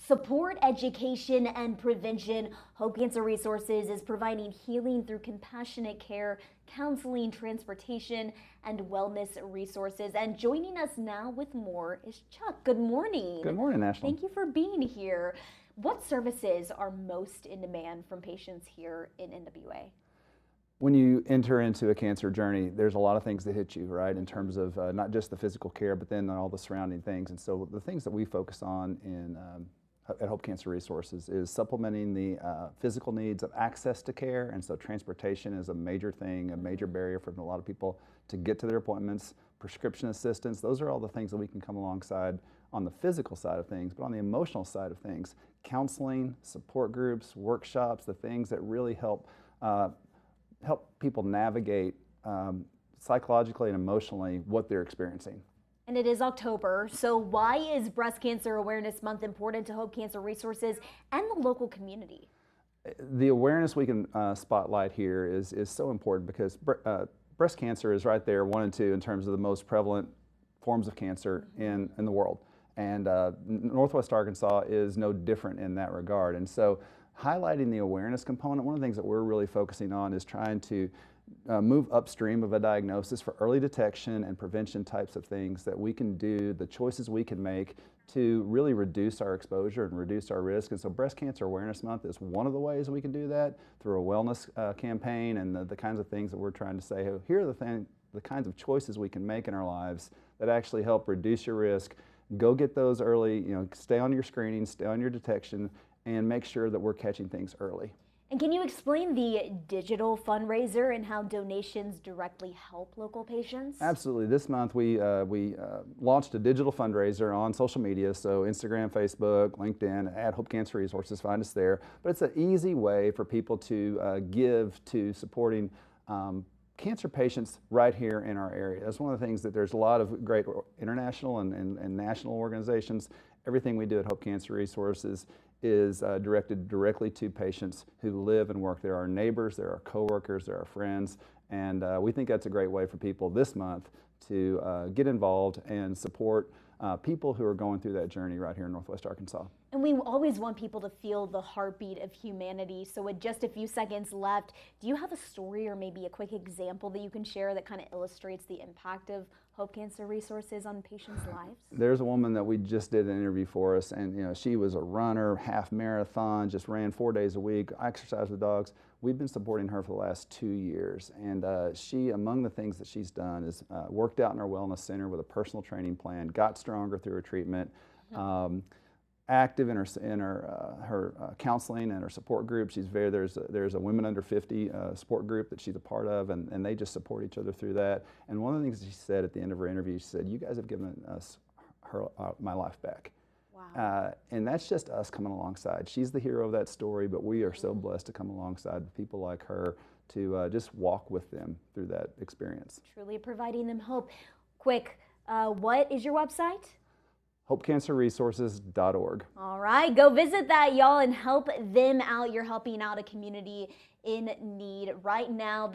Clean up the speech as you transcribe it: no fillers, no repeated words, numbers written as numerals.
Support, education, and prevention. Hope Cancer Resources is providing healing through compassionate care, counseling, transportation, and wellness resources. And joining us now with more is Chuck. Good morning. Good morning, Ashley. Thank you for being here. What services are most in demand from patients here in NWA? When you enter into a cancer journey, there's a lot of things that hit you, right, in terms of not just the physical care, but then all the surrounding things. And so the things that we focus on at Hope Cancer Resources is supplementing the physical needs of access to care. And so transportation is a major thing, a major barrier for a lot of people to get to their appointments. Prescription assistance, those are all the things that we can come alongside on the physical side of things. But on the emotional side of things, counseling, support groups, workshops, the things that really help people navigate psychologically and emotionally what they're experiencing. And it is October, so why is Breast Cancer Awareness Month important to Hope Cancer Resources and the local community? The awareness we can spotlight here is so important because breast cancer is right there, 1 and 2, in terms of the most prevalent forms of cancer in the world. And Northwest Arkansas is no different in that regard. And so highlighting the awareness component, one of the things that we're really focusing on is trying to move upstream of a diagnosis for early detection and prevention types of things that we can do, the choices we can make to really reduce our exposure and reduce our risk. And so Breast Cancer Awareness Month is one of the ways we can do that through a wellness campaign and the kinds of things that we're trying to say, oh, here are the kinds of choices we can make in our lives that actually help reduce your risk. Go get those early, stay on your screening, stay on your detection, and make sure that we're catching things early. And can you explain the digital fundraiser and how donations directly help local patients? Absolutely. This month we launched a digital fundraiser on social media, so Instagram, Facebook, LinkedIn, at Hope Cancer Resources, find us there. But it's an easy way for people to give to supporting cancer patients right here in our area. That's one of the things that there's a lot of great international and national organizations. Everything we do at Hope Cancer Resources is directed directly to patients who live and work there. Our neighbors, there are coworkers, there are friends, and we think that's a great way for people this month to get involved and support people who are going through that journey right here in Northwest Arkansas. And we always want people to feel the heartbeat of humanity. So with just a few seconds left, do you have a story or maybe a quick example that you can share that kind of illustrates the impact of Hope Cancer Resources on patients' lives? There's a woman that we just did an interview for us, and she was a runner, half marathon, just ran 4 days a week, exercised with dogs. We've been supporting her for the last 2 years, and she, among the things that she's done, is worked out in our wellness center with a personal training plan, got stronger through her treatment. Active in her counseling and her support group. There's a Women Under 50 support group that she's a part of, and they just support each other through that. And one of the things that she said at the end of her interview, she said, "You guys have given us my life back." Wow. And that's just us coming alongside. She's the hero of that story, but we are so blessed to come alongside people like her to just walk with them through that experience. Truly providing them hope. Quick, what is your website? HopeCancerResources.org. All right, go visit that, y'all, and help them out. You're helping out a community in need right now.